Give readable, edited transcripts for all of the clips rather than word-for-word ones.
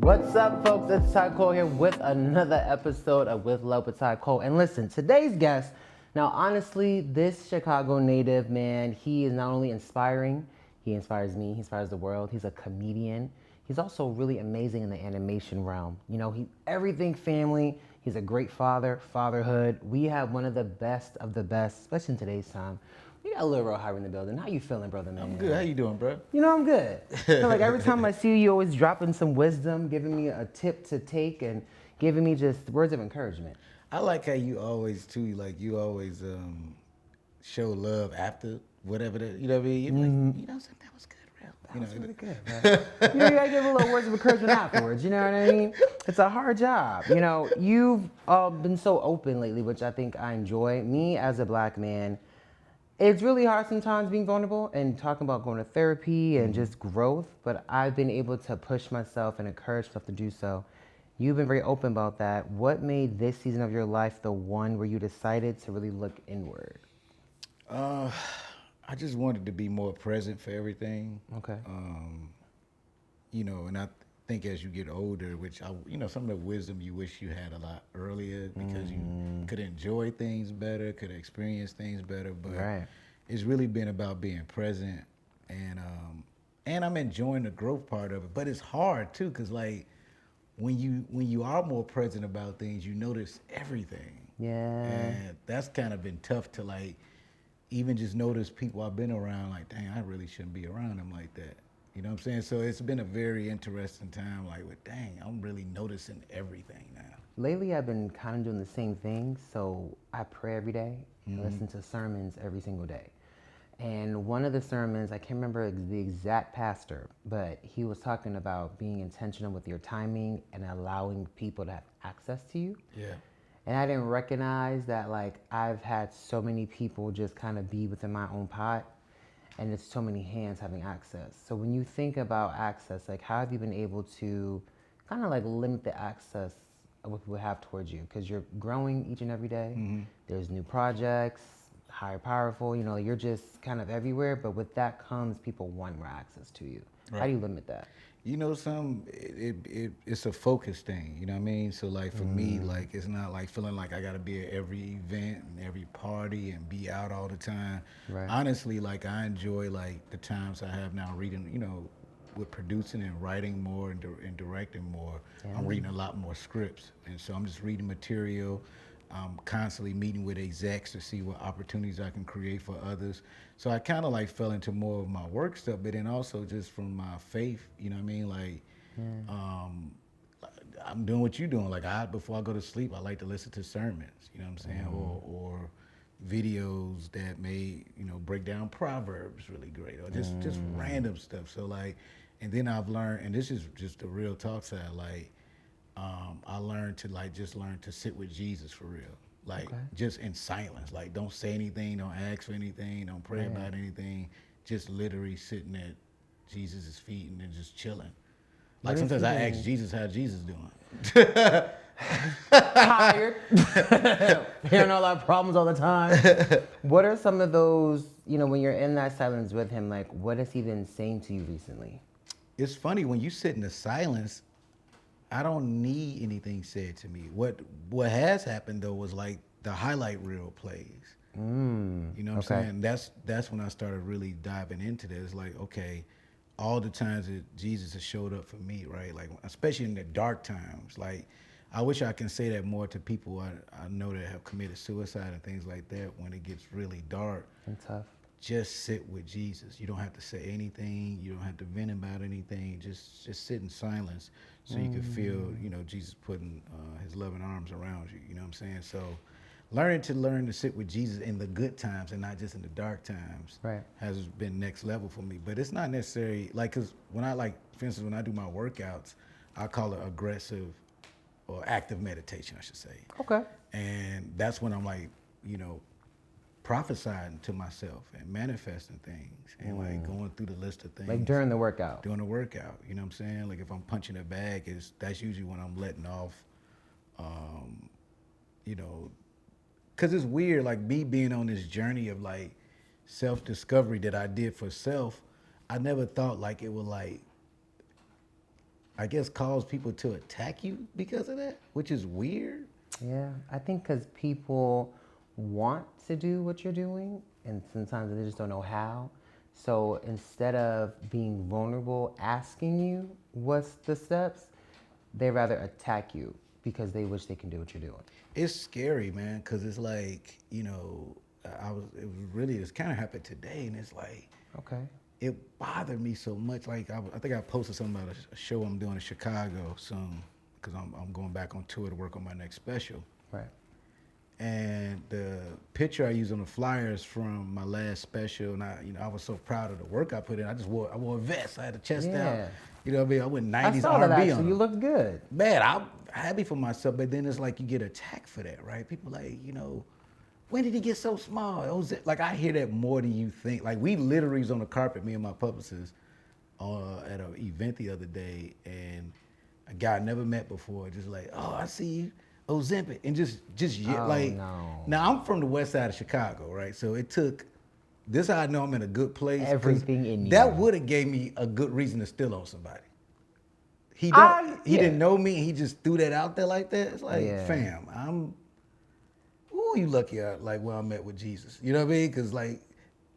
What's up, folks? It's Ty Cole here with another episode of With Love with Ty Cole. And listen, today's guest, now honestly, this Chicago native man, he is not only inspiring, he inspires me, he inspires the world. He's a comedian. He's also really amazing in the animation realm. You know, everything family. He's a great father, fatherhood. We have one of the best, especially in today's time. We got Lil Rel Howery in the building. How you feeling, brother, man? I'm good. How you doing, bro? You know, I'm good. I feel like every time I see you, you always dropping some wisdom, giving me a tip to take, and giving me just words of encouragement. I like how you always too. Like you always show love after whatever. You know what I mean? You're like, you know, something that was good, real. That was really good, man. You know, you gotta give a little words of encouragement afterwards. You know what I mean? It's a hard job. You know, you've been so open lately, which I think I enjoy. Me as a black man, it's really hard sometimes being vulnerable and talking about going to therapy and just growth, but I've been able to push myself and encourage myself to do so. You've been very open about that. What made this season of your life the one where you decided to really look inward? I just wanted to be more present for everything. Okay. You know, and I think as you get older, some of the wisdom you wish you had a lot earlier because you could enjoy things better, could experience things better. But Right. it's really been about being present, and I'm enjoying the growth part of it. But it's hard too, cause like when you are more present about things, you notice everything. Yeah. And that's kind of been tough to like even just notice people I've been around. Like, dang, I really shouldn't be around them like that. You know what I'm saying? So it's been a very interesting time. Like, with dang, I'm really noticing everything now. Lately, I've been kind of doing the same thing. So I pray every day and listen to sermons every single day. And one of the sermons, I can't remember the exact pastor, but he was talking about being intentional with your timing and allowing people to have access to you. Yeah. And I didn't recognize that, like, I've had so many people just kind of be within my own pot, and it's so many hands having access. So when you think about access, like, how have you been able to kind of like limit the access of what people have towards you? Because you're growing each and every day. There's new projects, higher powerful, you know, you're just kind of everywhere, but with that comes people want more access to you. How do you limit that? You know, it's a focus thing. You know what I mean? So like for me, like it's not like feeling like I gotta be at every event and every party and be out all the time. Right. Honestly, like I enjoy like the times I have now reading. You know, with producing and writing more and directing more. I'm reading a lot more scripts, and so I'm just reading material. I'm constantly meeting with execs to see what opportunities I can create for others. So I kind of like fell into more of my work stuff, but then also just from my faith, you know what I mean? Like, um, I'm doing what you're doing. Like before I go to sleep, I like to listen to sermons, you know what I'm saying? Or videos that may, break down Proverbs really great or just random stuff. So like, and then I've learned, and this is just the real talk side, like, I learned to learn to sit with Jesus for real. Like just in silence. Like don't say anything, don't ask for anything, don't pray about anything. Just literally sitting at Jesus' feet and then just chilling. Like sometimes I ask Jesus how Jesus doing. Tired. Hearing all our problems all the time. What are some of those, you know, when you're in that silence with him, like what has he been saying to you recently? It's funny when you sit in the silence, I don't need anything said to me. What has happened though was like the highlight reel plays. You know what I'm saying? That's when I started really diving into this. It's like, okay, all the times that Jesus has showed up for me, right? Like especially in the dark times. Like I wish I can say that more to people I know that have committed suicide and things like that when it gets really dark. And tough. Just sit with Jesus. You don't have to say anything. You don't have to vent about anything. Just sit in silence so you can feel, Jesus putting his loving arms around you. You know what I'm saying? So learn to sit with Jesus in the good times and not just in the dark times has been next level for me. But it's not necessarily like, because when for instance, when I do my workouts, I call it aggressive or active meditation, I should say. Okay. And that's when I'm like, prophesying to myself and manifesting things and like going through the list of things. Like during the workout. During the workout, you know what I'm saying? Like if I'm punching a bag, that's usually when I'm letting off, because it's weird, like me being on this journey of like self-discovery that I did for self, I never thought like it would like I guess, cause people to attack you because of that, which is weird. Yeah, I think because people want to do what you're doing, and sometimes they just don't know how. So instead of being vulnerable, asking you what's the steps, they rather attack you because they wish they can do what you're doing. It's scary, man, because it's like, it was really, it's kind of happened today, and it's like, Okay. it bothered me so much. Like, I think I posted something about a show I'm doing in Chicago soon, because I'm going back on tour to work on my next special. Right. And the picture I used on the flyer is from my last special, and I was so proud of the work I put in. I wore a vest. I had the chest out. Yeah. You know what I mean? I went 90s I saw R&B that on actually. them. You looked good. Man, I'm happy for myself, but then it's like you get attacked for that, right? People like, when did he get so small? Like, I hear that more than you think. Like, we literally was on the carpet, me and my publicist, at an event the other day, and a guy I never met before, just like, oh, I see you, Ozempic, and just Oh, like, no. now I'm from the west side of Chicago, right? So it took, this how I know I'm in a good place. 'cause Everything in you. that would have gave me a good reason to steal on somebody. He didn't know me, and he just threw that out there like that. It's like, Yeah. fam, you lucky like where I'm at with Jesus. You know what I mean? Because like,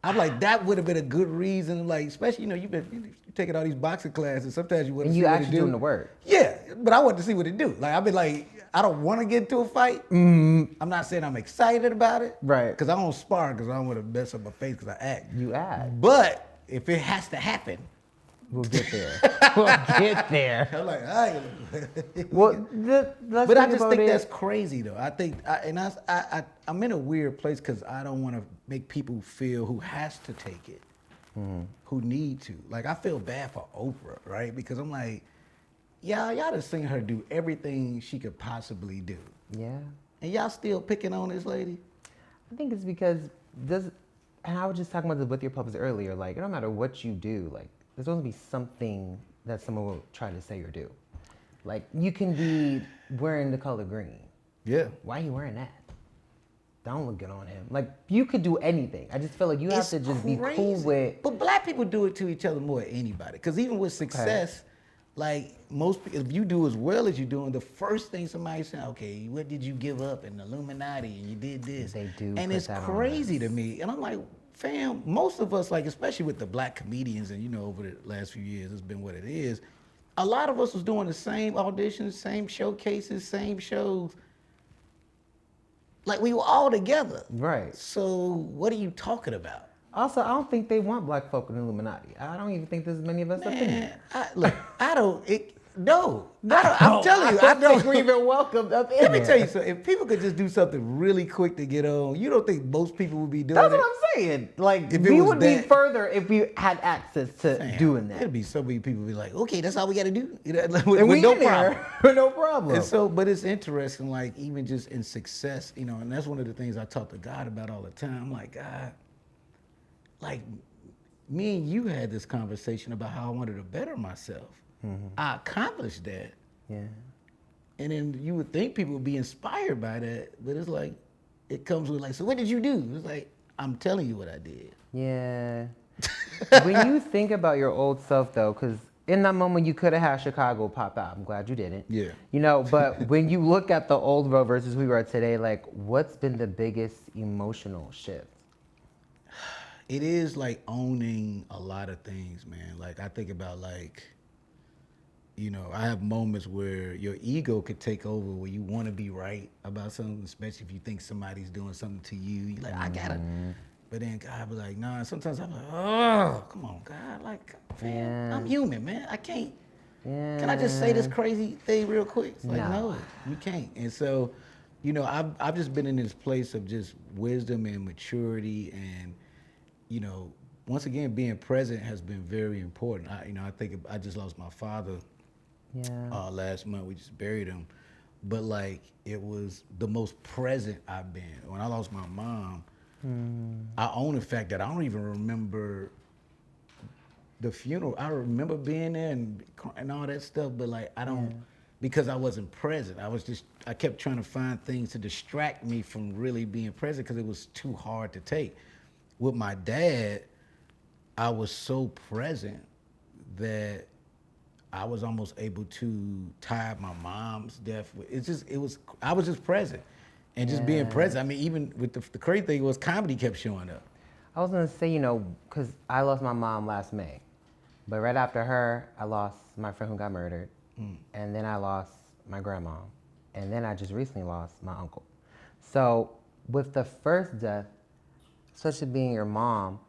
I'm like, that would have been a good reason. Like, especially, you're taking all these boxing classes. Sometimes you want to And see you what it actually do. doing the work. Yeah, but I want to see what it do. Like, I've been like, I don't want to get into a fight. I'm not saying I'm excited about it. Right. Because I don't spar because I don't want to mess up my face because I act. You act. But if it has to happen, We'll get there. We'll get there. I'm like, Well, let's But I think just about think it. that's crazy, though. I think, I'm in a weird place because I don't want to make people feel who has to take it, who need to. Like, I feel bad for Oprah, right? Because I'm like, y'all just seen her do everything she could possibly do. Yeah. And y'all still picking on this lady? I think it's because and I was just talking about this with your puppets earlier, like, it don't matter what you do, like, there's going to be something that someone will try to say or do. Like, you can be wearing the color green. Yeah. Why are you wearing that? Don't look good on him. Like, you could do anything. I just feel like you have to just be cool with. But black people do it to each other more than anybody. Because even with success, like, most people, if you do as well as you're doing, the first thing somebody says, okay, what did you give up in the Illuminati and you did this? They do And put it's that on crazy us. to me. And I'm like, fam, most of us, like, especially with the black comedians, and over the last few years, it's been what it is. A lot of us was doing the same auditions, same showcases, same shows. Like, we were all together. Right. So what are you talking about? Also, I don't think they want black folk in the Illuminati. I don't even think there's many of us up in there. I'm telling you, I don't don't. think we're even welcomed up in Let me there. tell you something. If people could just do something really quick to get on, you don't think most people would be doing That's it? what I'm saying. Like, If it we was would be that- further if we had access to Damn, doing that. There'd be so many people be like, okay, that's all we got to do. With And we no in there with no problem. And so, but it's interesting, like, even just in success, and that's one of the things I talk to God about all the time. I'm like, God, like, me and you had this conversation about how I wanted to better myself. I accomplished that. Yeah. And then you would think people would be inspired by that, but it's like, it comes with like, so what did you do? It's like, I'm telling you what I did. Yeah. When you think about your old self, though, because in that moment you could have had Chicago pop out. I'm glad you didn't. Yeah. But when you look at the old Ro versus we are today, like, what's been the biggest emotional shift? It is like owning a lot of things, man. Like, I think about, like, I have moments where your ego could take over, where you want to be right about something, especially if you think somebody's doing something to you. You're like, I gotta. But then God be like, nah. Sometimes I'm like, oh, come on, God. Like, man, I'm human, man. I can't. Yeah. Can I just say this crazy thing real quick? It's like, No. no, you can't. And so, I've just been in this place of just wisdom and maturity, and once again, being present has been very important. I think I just lost my father. Yeah. Last month. We just buried him. But, like, it was the most present I've been. When I lost my mom, I own the fact that I don't even remember the funeral. I remember being there and all that stuff, but, like, I don't, because I wasn't present. I kept trying to find things to distract me from really being present because it was too hard to take. With my dad, I was so present that I was almost able to tie my mom's death with, I was just present. And just being Yeah. present. I mean, even with the crazy thing was comedy kept showing up. I was gonna say, you know, because I lost my mom last May, but right after her, I lost my friend who got murdered, and then I lost my grandma, and then I just recently lost my uncle. So with the first death, especially being your mom,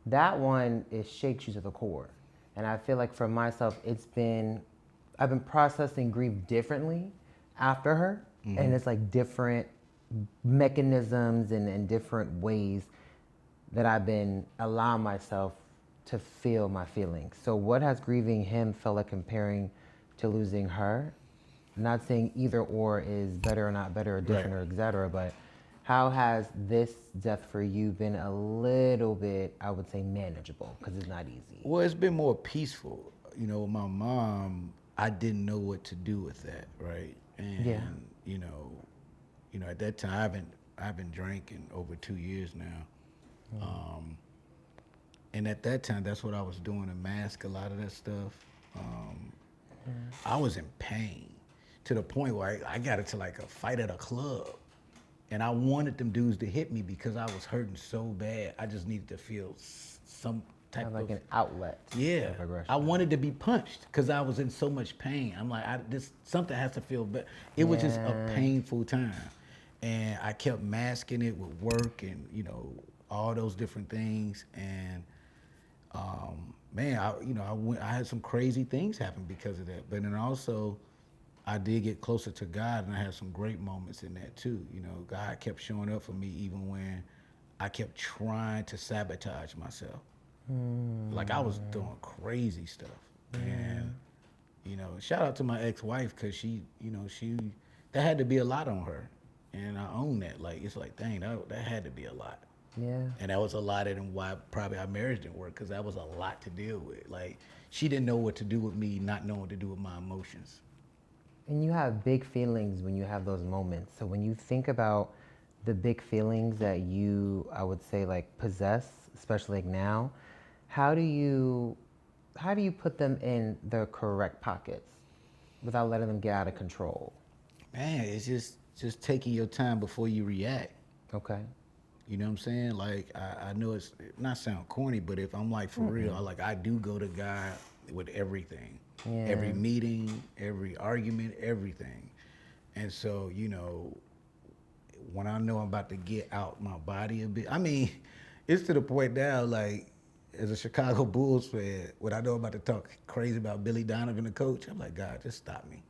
that one, it shakes you to the core. And I feel like for myself, I've been processing grief differently after her. And it's like different mechanisms and different ways that I've been allowing myself to feel my feelings. So what has grieving him felt like comparing to losing her? Not saying either or is better or not better or different Right. or et cetera, but how has this death for you been a little bit, I would say, manageable? Because it's not easy. Well, it's been more peaceful. You know, my mom, I didn't know what to do with that, right? And Yeah. you know, at that time, I've been drinking over 2 years now. And at that time, that's what I was doing to mask a lot of that stuff. I was in pain to the point where I got into like a fight at a club. And I wanted them dudes to hit me because I was hurting so bad. I just needed to feel some type Kind of like of an outlet yeah. of aggression. I wanted to be punched because I was in so much pain. I'm like, something has to feel better. It was just a Yeah. painful time, and I kept masking it with work and all those different things. And man, I had some crazy things happen because of that. But then also, I did get closer to God, and I had some great moments in that too. You know, God kept showing up for me even when I kept trying to sabotage myself. Like I was doing crazy stuff, and shout out to my ex-wife because she that had to be a lot on her, and I own that. Like it's like dang, that had to be a lot. Yeah. And that was a lot of them why probably our marriage didn't work because that was a lot to deal with. Like she didn't know what to do with me, not knowing what to do with my emotions. And you have big feelings when you have those moments. So when you think about the big feelings that you, I would say, like possess, especially like now, how do you put them in the correct pockets without letting them get out of control? Man, it's just taking your time before you react. Okay. You know what I'm saying? Like I know it's not sound corny, but if I'm like for real, I do go to God with everything, Yeah. every meeting, every argument, everything. And so when I know I'm about to get out my body a bit, I mean, it's to the point now like as a Chicago Bulls fan, when I know I'm about to talk crazy about Billy Donovan, the coach, I'm like, God, just stop me.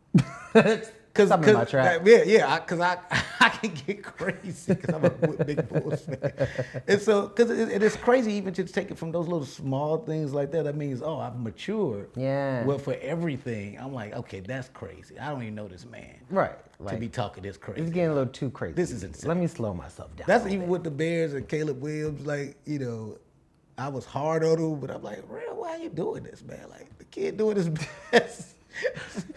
Stop in my track. Because I can get crazy because I'm a big Bulls fan. And so, because it's crazy even to take it from those little small things like that. That means, oh, I've matured. Yeah. Well, for everything, I'm like, okay, that's crazy. I don't even know this man. Right. To Like, be talking this crazy. it's getting a little too crazy. This is insane. Let me slow myself down. That's a even bit. with the Bears and Caleb Williams. Like, I was hard on him, but I'm like, real, why are you doing this, man? Like, the kid doing his best.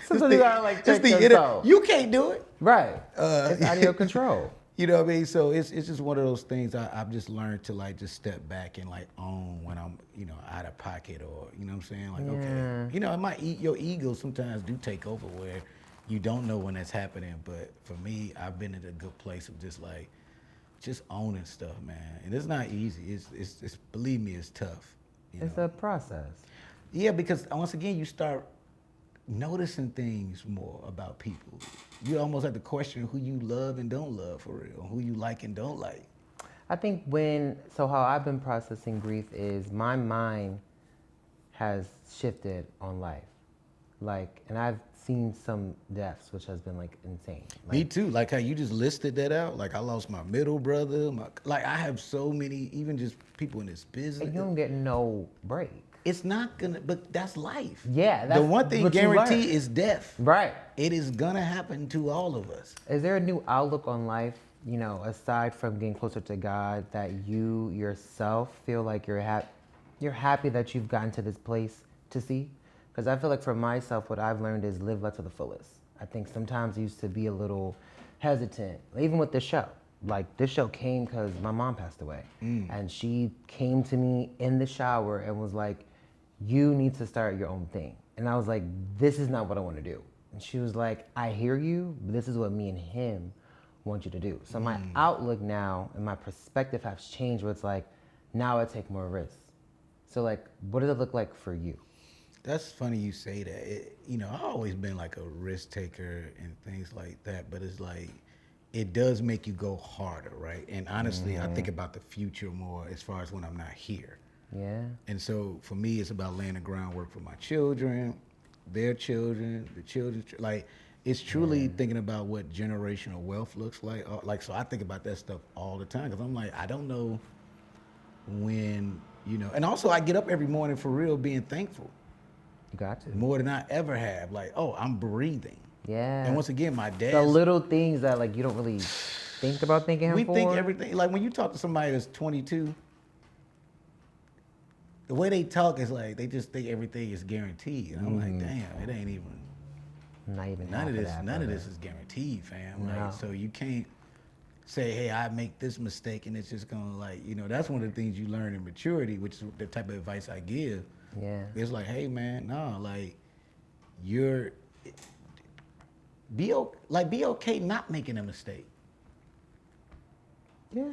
Sometimes you gotta like check You yourself. You can't do it. Right. It's out of your control. You know what I mean? So it's just one of those things I've just learned to like just step back and like own when I'm out of pocket or you know what I'm saying like Yeah. okay your ego sometimes do take over where you don't know when that's happening, but for me I've been in a good place of just owning stuff, man, and it's not easy. It's believe me, it's tough. It's a process. Yeah, because once again you start noticing things more about people. You almost have to question who you love and don't love for real, who you like and don't like. I think how I've been processing grief is my mind has shifted on life. Like, and I've seen some deaths, which has been like insane. Me Like, too. Like how you just listed that out. Like I lost my middle brother. I have so many, even just people in this business. and you don't get no break. It's not gonna, but that's life. Yeah, the that's one thing what you guaranteed learn. is death. Right. It is gonna happen to all of us. Is there a new outlook on life, aside from getting closer to God, that you yourself feel like you're happy that you've gotten to this place to see? Because I feel like for myself, what I've learned is live life to the fullest. I think sometimes I used to be a little hesitant, even with this show. Like this show came because my mom passed away, and she came to me in the shower and was like, you need to start your own thing. And I was like, this is not what I want to do. And she was like, I hear you, but this is what me and him want you to do. So my outlook now and my perspective has changed where it's like, now I take more risks. So like, what does it look like for you? That's funny you say that. I've always been like a risk taker and things like that, but it's like it does make you go harder, right? And honestly, I think about the future more as far as when I'm not here. Yeah. And so for me, it's about laying the groundwork for my children, their children, the children. Like, it's truly thinking about what generational wealth looks like. Like, so I think about that stuff all the time because I'm like, I don't know when, and also I get up every morning for real being thankful You got to. more than I ever have. Like, oh, I'm breathing. Yeah. And once again, my The dad. little things that like you don't really think about thanking him We for. think everything. Like when you talk to somebody that's 22, the way they talk is like they just think everything is guaranteed. And I'm like, damn, it ain't even. Not even None half of this. that, None of brother. this is guaranteed, fam. No. Like, so you can't say, hey, I make this mistake and it's just gonna like, that's one of the things you learn in maturity, which is the type of advice I give. Yeah. It's like, hey, man, no, like be okay not making a mistake. Yeah.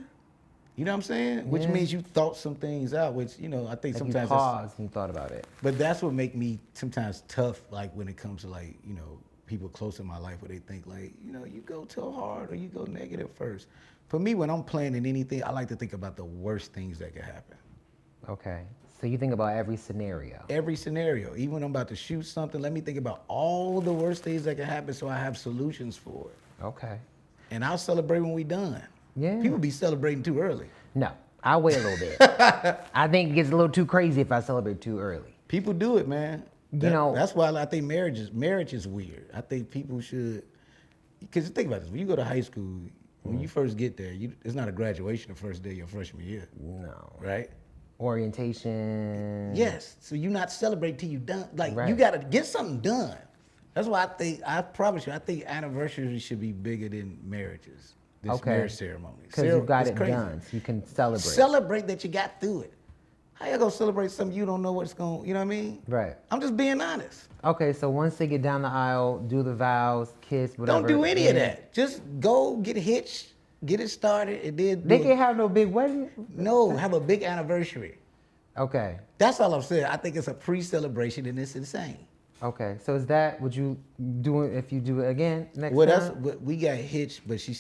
You know what I'm saying? Which Yeah. means you thought some things out, which, I think Like sometimes you paused and you thought about it. but that's what make me sometimes tough, like when it comes to like, people close in my life where they think like, you go too hard or you go negative first. For me, when I'm planning anything, I like to think about the worst things that could happen. Okay. So you think about every scenario. Every scenario, even when I'm about to shoot something, let me think about all the worst things that can happen so I have solutions for it. Okay. And I'll celebrate when we done. Yeah. People be celebrating too early. No, I'll wait a little bit. I think it gets a little too crazy if I celebrate too early. People do it, man. know- That's why I think marriage is weird. I think people should, because think about this. When you go to high school, when you first get there, it's not a graduation the first day of your freshman year, No. right? Orientation. Yes. So you're not celebrating till you done. Like Right. you got to get something done. That's why I promise you, I think anniversaries should be bigger than marriages. This Okay. marriage ceremony. Because you got It's it crazy. done, so you can celebrate. Celebrate that you got through it. How you gonna celebrate something you don't know what's going? You know what I mean? Right. I'm just being honest. Okay, so once they get down the aisle, do the vows, kiss, whatever. Don't do any of then that. Just go get hitched, get it started, and then They can't have no big wedding. no, have a big anniversary. Okay. That's all I'm saying. I think it's a pre-celebration and it's insane. Okay. So is that would you do it if you do it again next Well, time? we got hitched, but she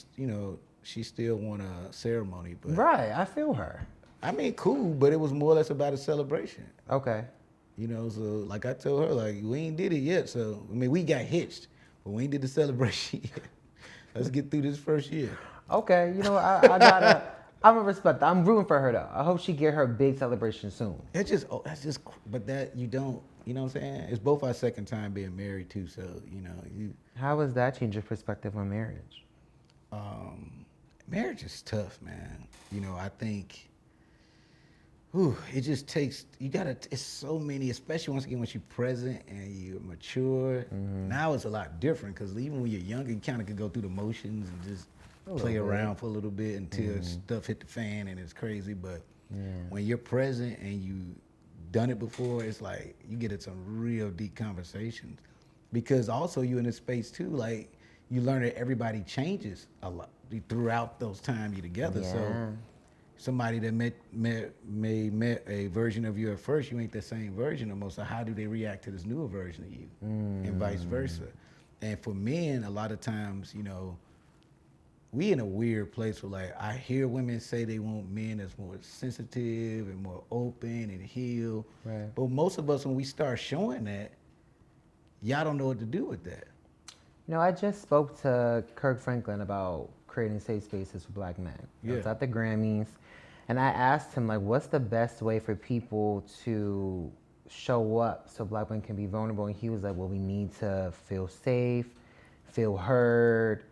still want a ceremony. But Right. I feel her. I mean, cool, but it was more or less about a celebration. Okay. So like I told her, like we ain't did it yet. So I mean, we got hitched, but we ain't did the celebration yet. Let's get through this first year. Okay. I gotta. I'm gonna respect that. I'm rooting for her though. I hope she get her big celebration soon. But that you don't, you know what I'm saying? It's both our second time being married too, so How has that changed your perspective on marriage? marriage is tough, man. I think, it just takes, it's so many, especially once you're present and you're mature. Now it's a lot different because even when you're younger, you kind of could go through the motions and just play around for a little bit until stuff hit the fan and it's crazy. But when you're present and you done it before, it's like you get into some real deep conversations because also you in a space too, like you learn that everybody changes a lot throughout those times you're together. Yeah. So somebody that met a version of you at first, you ain't the same version no more. So how do they react to this newer version of you, and vice versa? And for men, a lot of times, we in a weird place where like I hear women say they want men that's more sensitive and more open and healed. Right. But most of us, when we start showing that, y'all don't know what to do with that. I just spoke to Kirk Franklin about creating safe spaces for Black men. I was Yeah. at the Grammys, and I asked him, like, what's the best way for people to show up so Black men can be vulnerable? And he was like, well, we need to feel safe, feel heard.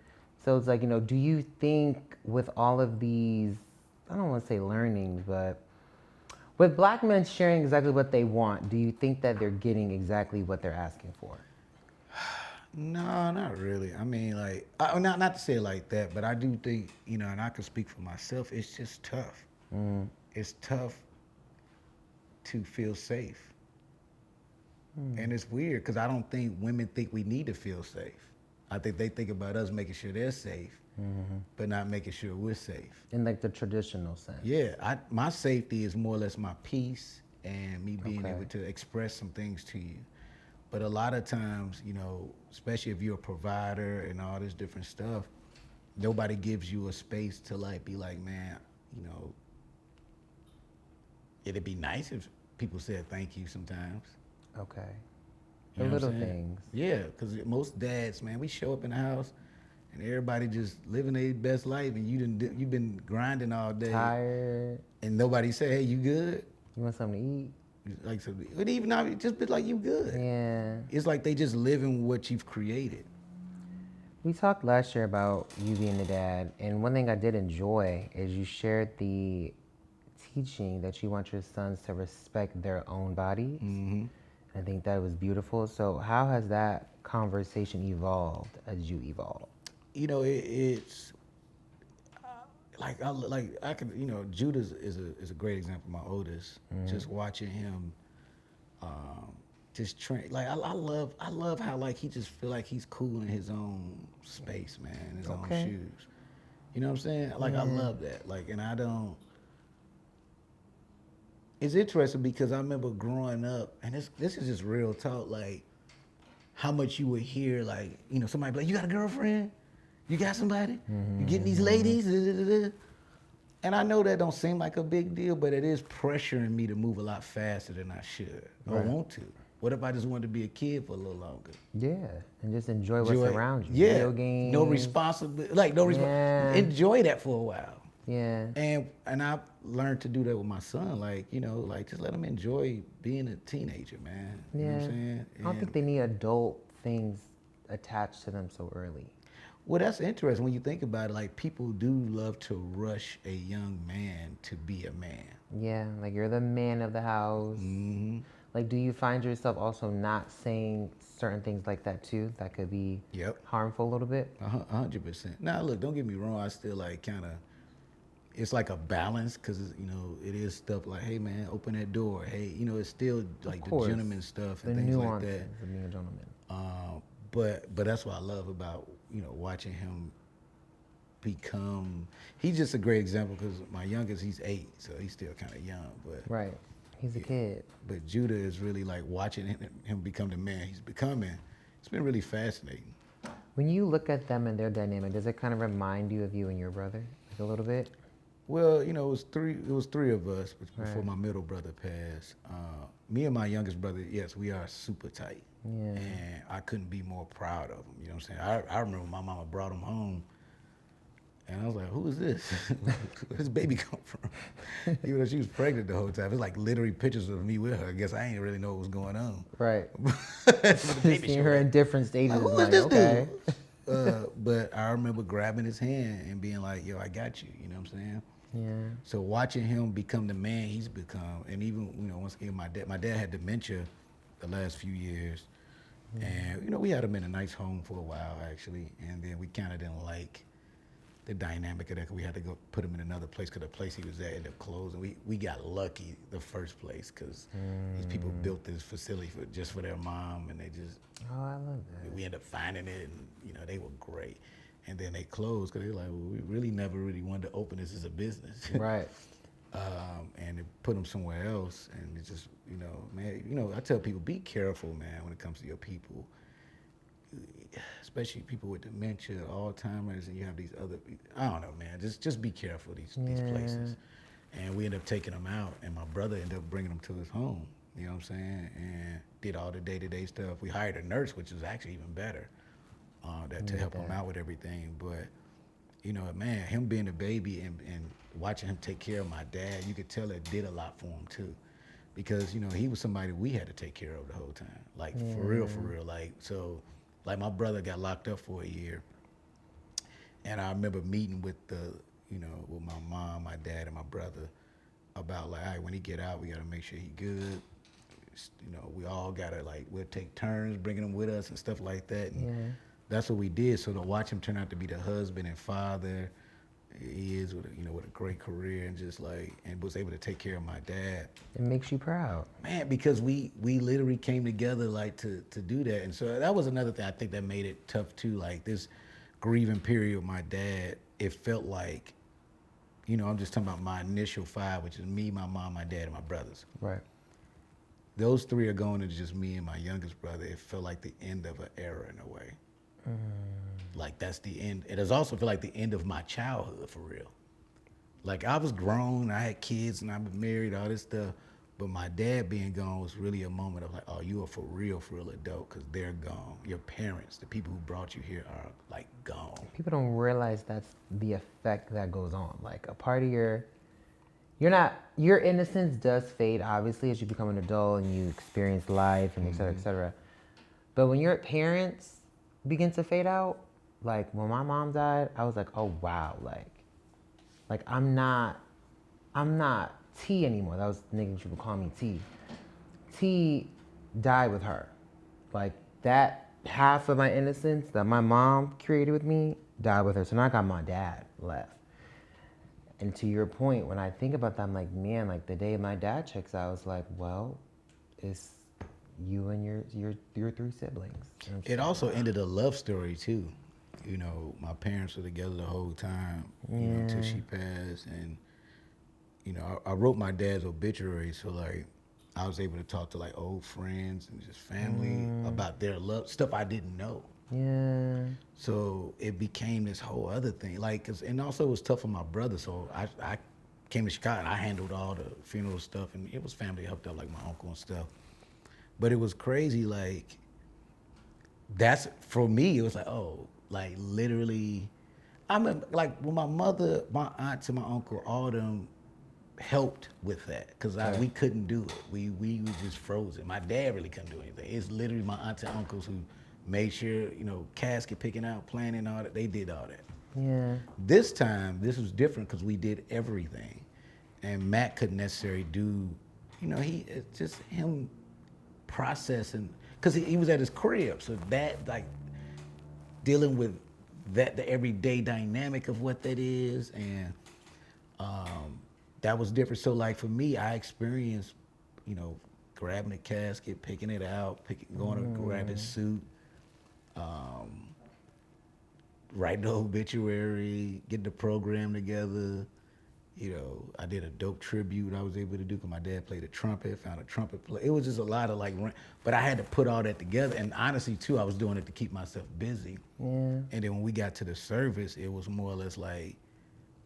So it's like, do you think with all of these, I don't want to say learnings, but with Black men sharing exactly what they want, do you think that they're getting exactly what they're asking for? No, not really. I mean, like, not to say it like that, but I do think, and I can speak for myself, it's just tough. It's tough to feel safe. And it's weird because I don't think women think we need to feel safe. I think they think about us making sure they're safe, but not making sure we're safe. In like the traditional sense. Yeah, my safety is more or less my peace and me being Okay. able to express some things to you. But a lot of times, you know, especially if you're a provider and all this different stuff, nobody gives you a space to like be like, man, you know, it'd be nice if people said thank you sometimes. Okay. You The know what little I'm saying? things. Yeah, because most dads, man, we show up in the house and everybody just living their best life, and you've been grinding all day, Tired. and nobody say, "Hey, you good?" You want something to eat? Like, so, but even now, just be like, "You good?" Yeah. It's like they just living what you've created. We talked last year about you being a dad, and one thing I did enjoy is you shared the teaching that you want your sons to respect their own bodies. I think that was beautiful. So, how has that conversation evolved as you evolve? You know, it's like I could, you know, Judah is a great example. My oldest, just watching him, just train. Like I love how like he just feel like he's cool in his own space, man, in his own Okay. shoes. You know what I'm saying? Like I love that. Like, and I don't. It's interesting because I remember growing up, and this is just real talk. Like how much you would hear, like, you know, somebody be like, "You got a girlfriend? You got somebody? You getting these ladies?" And I know that don't seem like a big deal, but it is pressuring me to move a lot faster than I should or Right. want to. What if I just wanted to be a kid for a little longer? Yeah, and just enjoy what's Enjoy, around you. yeah, Video games. no responsibility, like no Yeah. enjoy that for a while. Yeah. And I've learned to do that with my son. Like, you know, like just let him enjoy being a teenager, man. You know what I'm saying? I don't think they need adult things attached to them so early. Well, that's interesting when you think about it. Like, people do love to rush a young man to be a man. Yeah, like you're the man of the house. Like, do you find yourself also not saying certain things like that too? That could be Yep. harmful a little bit. 100%. Now, look, don't get me wrong. I still like kind of. It's like a balance because you know it is stuff like, hey man, open that door. Hey, you know, it's still like the gentleman stuff The and things like nuances that. of being a gentleman. But that's what I love about, you know, watching him become. He's just a great example because my youngest, he's 8, so he's still kind of young. But Right. He's a kid. but Judah is really like watching him become the man he's becoming. It's been really fascinating. When you look at them and their dynamic, does it kind of remind you of you and your brother, like a little bit? Well, you know, it was three of us before Right. my middle brother passed. Me and my youngest brother, yes, we are super tight. Yeah. And I couldn't be more proud of him. You know what I'm saying? I remember my mama brought him home, and I was like, "Who is this? Where this baby come from?" Even though she was pregnant the whole time, it's like literally pictures of me with her. I guess I ain't really know what was going on. Right. But the baby Seeing showed her up. in different stages. Like, who is like, this okay. dude? But I remember grabbing his hand and being like, "Yo, I got you." You know what I'm saying? Yeah. So watching him become the man he's become, and even, you know, once again, my dad had dementia the last few years, and you know, we had him in a nice home for a while actually, and then we kind of didn't like the dynamic of that 'cause we had to go put him in another place because the place he was at ended up closing. We got lucky the first place because these people built this facility just for their mom, and they just Oh, I love that. we ended up finding it, and you know, they were great. And then they closed because they were like, well, we really never really wanted to open this as a business. Right. And they put them somewhere else. And it just, you know, man, you know, I tell people, be careful, man, when it comes to your people, especially people with dementia, Alzheimer's, and you have these other, I don't know, man, just be careful these places. And we ended up taking them out, and my brother ended up bringing them to his home, you know what I'm saying, and did all the day-to-day stuff. We hired a nurse, which was actually even better, to help him out with everything. But, you know, man, him being a baby and watching him take care of my dad, you could tell it did a lot for him too. Because, you know, he was somebody we had to take care of the whole time. Like, for real. Like, so, like, my brother got locked up for a year. And I remember meeting with with my mom, my dad, and my brother about, like, all right, when he get out, we got to make sure he good. You know, we all got to, like, we'll take turns bringing him with us and stuff like that. And that's what we did. So to watch him turn out to be the husband and father, he is with with a great career and just like and was able to take care of my dad. It makes you proud. Man, because we literally came together like to do that, and so that was another thing I think that made it tough too. Like this grieving period with my dad, it felt like, I'm just talking about my initial five, which is me, my mom, my dad, and my brothers. Right. Those three are going to just me and my youngest brother. It felt like the end of an era in a way. Like that's the end. It does also feel like the end of my childhood for real. Like I was grown, I had kids, and I was married, all this stuff. But my dad being gone was really a moment of like, oh, you are for real adult, because they're gone. Your parents, the people who brought you here, are like gone. People don't realize that's the effect that goes on. Like a part of your innocence does fade obviously as you become an adult and you experience life and et cetera, et cetera. But when your parents begin to fade out, like when my mom died, I was like, oh wow, like I'm not T anymore. That was the nickname people call me, T. T died with her. Like that half of my innocence that my mom created with me died with her. So now I got my dad left. And to your point, when I think about that, I'm like, man, like the day my dad checks out, I was like, well, it's you and your three siblings. It also ended a love story too. My parents were together the whole time, until she passed. And, I wrote my dad's obituary, so like I was able to talk to like old friends and just family about their love, stuff I didn't know. Yeah. So it became this whole other thing. Like, and also it was tough for my brother. So I came to Chicago and I handled all the funeral stuff, and it was family helped out, like my uncle and stuff. But it was crazy, like, that's, for me, it was like, oh, like literally, I mean, like when my mother, my aunt, and my uncle, all of them helped with that, because we couldn't do it. We were just frozen. My dad really couldn't do anything. It's literally my aunts and uncles who made sure, casket picking out, planning, all that. They did all that. Yeah. This time, this was different because we did everything. And Matt couldn't necessarily do, it's just him processing, because he was at his crib. So that, like, dealing with that, the everyday dynamic of what that is, and that was different. So, like, for me, I experienced, grabbing the casket, picking it out, going to grab his suit, writing the obituary, getting the program together. I did a dope tribute I was able to do because my dad played the trumpet, found a trumpet player. It was just a lot of like, but I had to put all that together. And honestly, too, I was doing it to keep myself busy. Yeah. And then when we got to the service, it was more or less like,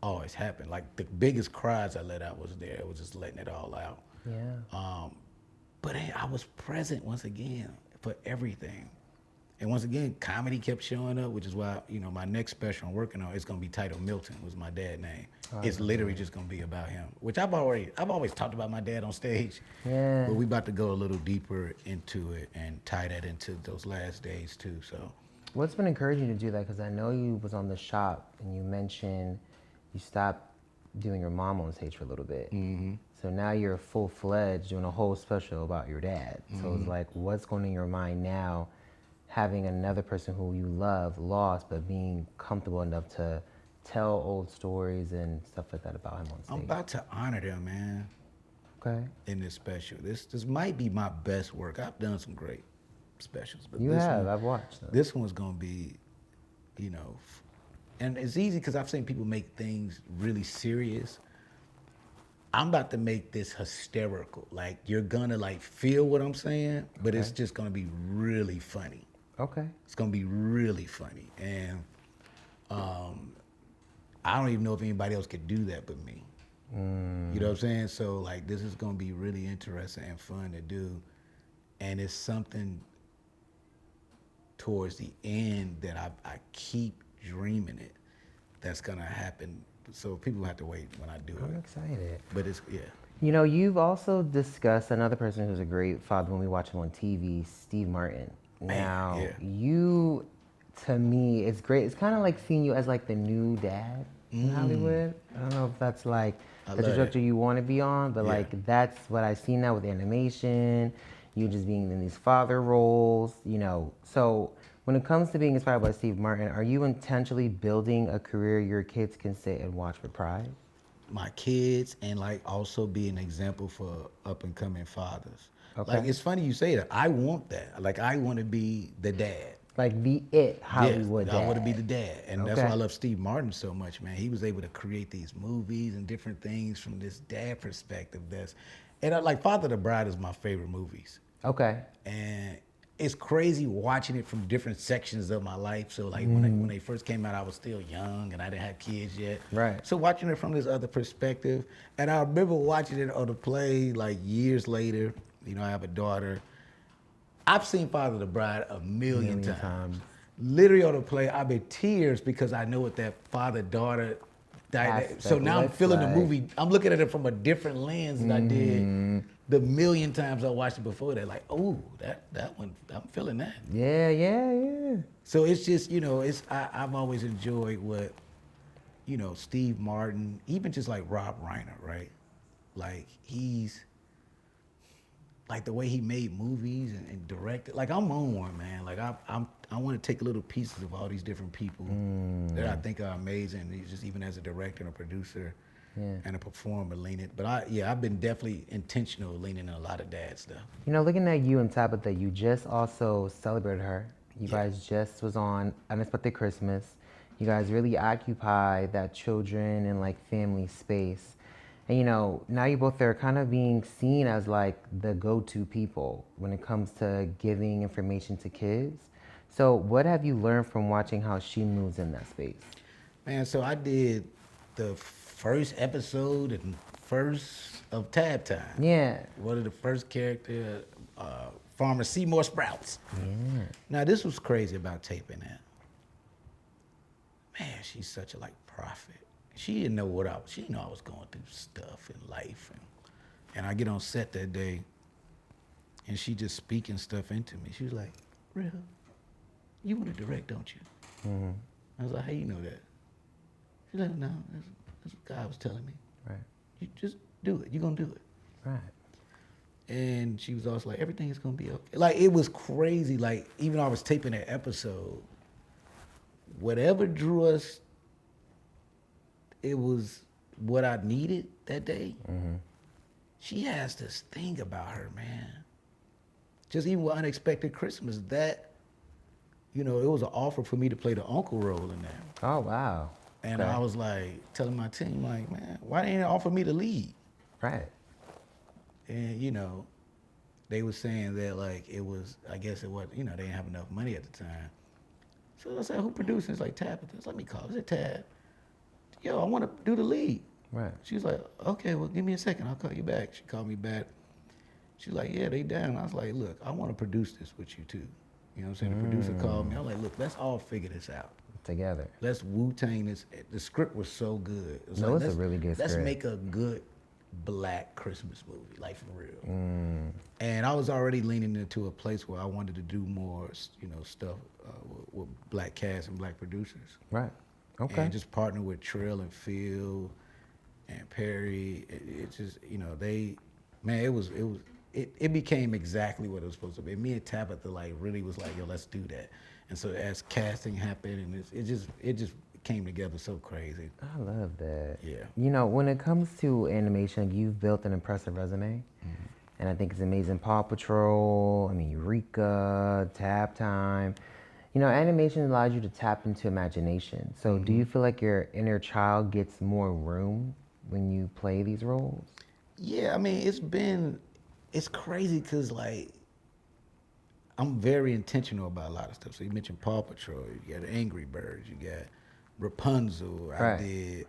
oh, it's happened. Like the biggest cries I let out was there. It was just letting it all out. Yeah. But I was present once again for everything. And once again, comedy kept showing up, which is why, my next special I'm working on, it's gonna be titled Milton, was my dad's name. It's literally just gonna be about him, which I've always talked about my dad on stage. Yeah. But we about to go a little deeper into it and tie that into those last days too, so. What's been encouraging you to do that? Because I know you was on the shop and you mentioned you stopped doing your mom on stage for a little bit. Mm-hmm. So now you're full-fledged doing a whole special about your dad. So it's like, what's going in your mind now, having another person who you love lost, but being comfortable enough to tell old stories and stuff like that about him on stage? I'm about to honor them, man. Okay. In this special. This might be my best work. I've done some great specials, but I've watched them. This one's gonna be, and it's easy because I've seen people make things really serious. I'm about to make this hysterical. Like, you're gonna like feel what I'm saying, but it's just gonna be really funny. Okay. It's gonna be really funny, and I don't even know if anybody else could do that but me. You know what I'm saying? So like, this is gonna be really interesting and fun to do, and it's something towards the end that I keep dreaming it that's gonna happen. So people have to wait when I do I'm it. excited. But it's, yeah. You've also discussed another person who's a great father when we watch him on TV, Steve Martin. Now, you, to me, it's great. It's kind of like seeing you as like the new dad in Hollywood. I don't know if that's like the trajectory you want to be on, but like that's what I see now with animation, you just being in these father roles, So When it comes to being inspired by Steve Martin, are you intentionally building a career your kids can sit and watch with pride? My kids and like also be an example for up and coming fathers. Like Okay. it's funny you say that. I want that. Like I want to be the dad. Like the it Yes, Hollywood I want to be dad. the dad, and that's why I Okay. love Steve Martin so much, man. He was able to create these movies and different things from this dad perspective. And I, like Father the Bride is my favorite movies, Okay. and it's crazy watching it from different sections of my life. So like when they first came out, I was still young and I didn't have kids yet. Right. So watching it from this other perspective, and I remember watching it on the play like years later. You know, I have a daughter. I've seen Father the Bride a million Million times. times. Literally on the play, I'm in tears because I know what that father-daughter dynamic. So Aspect now I'm looks feeling the like. movie. I'm looking at it from a different lens than I did the million times I watched it before that. Like, oh, that one, I'm feeling that. Yeah, yeah, yeah. So it's just, you know, I've always enjoyed what, you know, Steve Martin, even just like Rob Reiner, right? Like he's like the way he made movies and directed. Like I'm on one, man. Like I want to take little pieces of all these different people that I think are amazing. He's just even as a director and a producer Yeah. and a performer, leaning. But I've been definitely intentional leaning in a lot of dad stuff. You know, looking at you and Tabitha, you just also celebrated her. You Yeah. guys just was on Unexpected Christmas. You guys really occupy that children and like family space. And you know, now you both are kind of being seen as like the go-to people when it comes to giving information to kids. So what have you learned from watching how she moves in that space? Man, so I did the first episode and first of Tab Time. Yeah. One of the first character, Farmer Seymour Sprouts. Yeah. Now this was crazy about taping that. Man, she's such a like prophet. She didn't know what I was. She didn't know I was going through stuff in life, and I get on set that day, and she just speaking stuff into me. She was like, "Real, you want to direct, don't you?" I was like, "How you know that?" She's like, "No, that's what God was telling me. Right. You just do it. You're gonna do it." Right. And she was also like, "Everything is gonna be okay." Like it was crazy. Like even though I was taping that episode, whatever drew us, it was what I needed that day. She has this thing about her, man. Just even with Unexpected Christmas, that, you know, it was an offer for me to play the uncle role in there. Oh wow. And Okay. I was like, telling my team, like, man, why didn't they offer me the lead? Right. And, you know, they were saying that, like, it was, I guess it was, you know, they didn't have enough money at the time. So I said, who produced it? It's like, Tabitha. Let me call. I said, Tab, yo, I want to do the lead. Right. She was like, okay, well, give me a second. I'll call you back. She called me back. She's like, yeah, they down. I was like, look, I want to produce this with you, too. You know what I'm saying? The producer called me. I'm like, look, let's all figure this out. Together. Let's Wu-Tang this. The script was so good. It was No, like, it's a really good Let's script. make a good black Christmas movie, like for real. And I was already leaning into a place where I wanted to do more, you know, stuff with black cast and black producers. Right. Okay. And just partner with Trill and Phil and Perry. It just, you know, it became exactly what it was supposed to be. Me and Tabitha like really was like, yo, let's do that. And so as casting happened, and it just came together so crazy. I love that. Yeah. You know, when it comes to animation, you've built an impressive resume. And I think it's amazing. Paw Patrol, I mean, Eureka, Tap Time. You know, animation allows you to tap into imagination. So do you feel like your inner child gets more room when you play these roles? Yeah, I mean, it's crazy because like I'm very intentional about a lot of stuff. So you mentioned Paw Patrol, you got Angry Birds, you got Rapunzel. Right. I did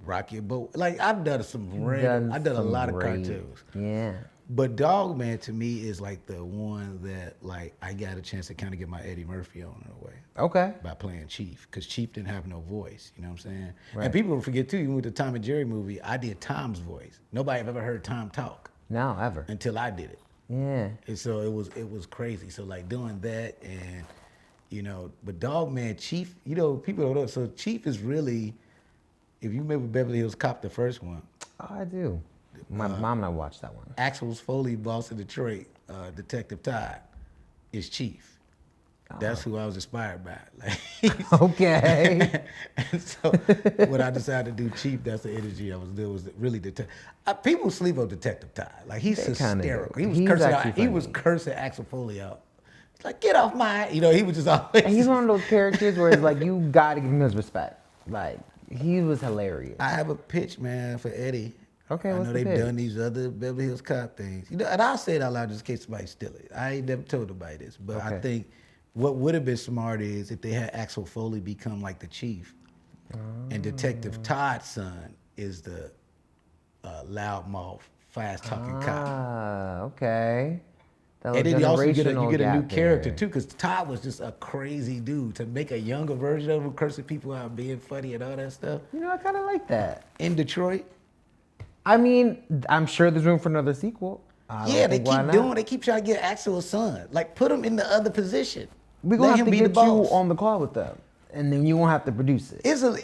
Rocky Boat. Like I've done some random. I've done a some lot of great- cartoons. Yeah. But Dog Man to me is like the one that like I got a chance to kind of get my Eddie Murphy on in a way Okay. by playing Chief, because Chief didn't have no voice. You know what I'm saying? Right. And people don't forget too. Even with the Tom and Jerry movie, I did Tom's voice. Nobody have ever heard Tom talk Now, ever. until I did it. Yeah. And so it was crazy. So like doing that, and you know, but Dog Man, Chief, you know, people don't know. So Chief is really, if you remember Beverly Hills Cop, the first one, Oh, I do. My mom and I watched that one. Axel's Foley boss in Detroit, Detective Todd, is Chief. That's who I was inspired by. Like, Okay. and so when I decided to do Cheap, that's the energy I was doing. Was really people sleep on Detective Todd. Like he's They kinda hysterical. do. He was He's cursing actually out. He was funny. cursing Axel Foley out. Like get off my. He was just always. And he's one of those characters where it's like you gotta give him his respect. Like he was hilarious. I have a pitch, man, for Eddie. Okay, I what's know the they've pitch? done these other Beverly Hills Cop things. And I'll say it out loud just in case somebody steal it. I ain't never told nobody this, but I Okay. think what would have been smart is if they had Axel Foley become like the chief, and Detective Todd's son is the loudmouth, fast-talking cop. Ah, okay. That And little then you get a generational new gap character there. too, because Todd was just a crazy dude. To make a younger version of him, cursing people out, being funny and all that stuff. You know, I kind of like that. In Detroit, I mean, I'm sure there's room for another sequel. I don't yeah, they think why keep not. doing. They keep trying to get Axel a son. Like put him in the other position. We're gonna Let have him to be the get you boss. on the call with them, and then you won't have to produce it. It's an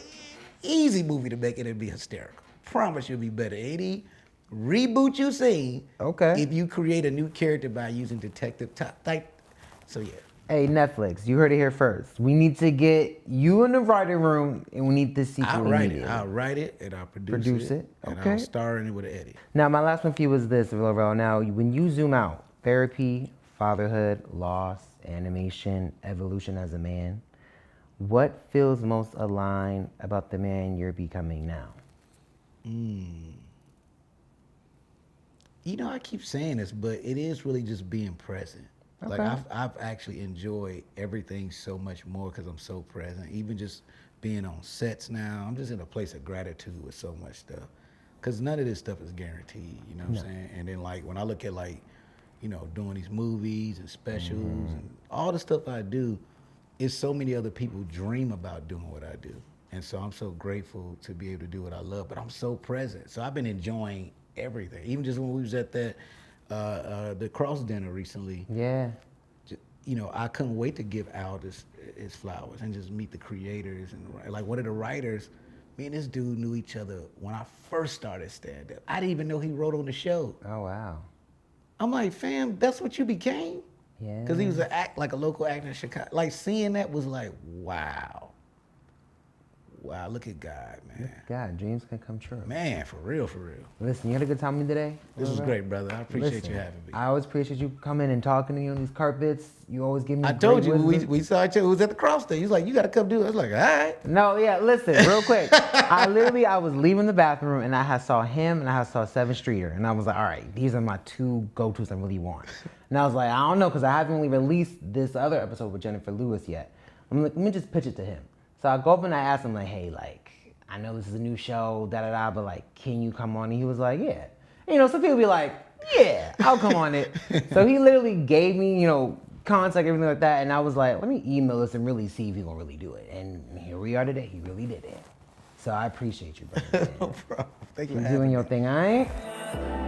easy movie to make it and be hysterical. Promise you'll be better. 80 reboot you seen. Okay. If you create a new character by using Detective Todd. So yeah. Hey, Netflix, you heard it here first. We need to get you in the writing room, and we need this sequel I'll write it. immediately. I'll write it and I'll produce Produce it. it. And Okay. I'll star in it with Eddie. Now, my last one for you was this, Lil Rel. Now, when you zoom out, therapy, fatherhood, loss, animation, evolution as a man, what feels most aligned about the man you're becoming now? I keep saying this, but it is really just being present. Like Okay. I've actually enjoyed everything so much more because I'm so present. Even just being on sets now, I'm just in a place of gratitude with so much stuff. Because none of this stuff is guaranteed, you know what I'm saying? And then like when I look at doing these movies and specials and all the stuff I do, it's so many other people dream about doing what I do. And so I'm so grateful to be able to do what I love, but I'm so present. So I've been enjoying everything. Even just when we was at that the cross dinner recently, Yeah. I couldn't wait to give Al his flowers and just meet the creators. And like one of the writers, me and this dude knew each other when I first started stand-up. I didn't even know he wrote on the show. Oh, wow. I'm like, fam, that's what you became? Yeah. Because he was like a local actor in Chicago. Like seeing that was like, wow. Wow, look at God, man. God, dreams can come true. Man, for real, for real. Listen, you had a good time with me today? This was Lil Rel? great, brother. I appreciate Listen, you having me. I always appreciate you coming and talking to me on these carpets. You always give me I great told you, wisdom. we saw each other. It was at the cross thing. He was like, you got to come do it. I was like, all right. No, yeah, listen, real quick. I was leaving the bathroom and I had saw him and I had saw 7th Streeter. And I was like, all right, these are my two go-tos I really want. And I was like, I don't know, because I haven't really released this other episode with Jennifer Lewis yet. I'm like, let me just pitch it to him. So I go up and I ask him, like, hey, like, I know this is a new show, da-da-da, but like, can you come on? And he was like, yeah. Some people be like, yeah, I'll come on it. So he literally gave me, contact, everything like that. And I was like, let me email this and really see if he's gonna really do it. And here we are today. He really did it. So I appreciate you, brother. No problem. Thank you for You're having doing me. your thing, all right?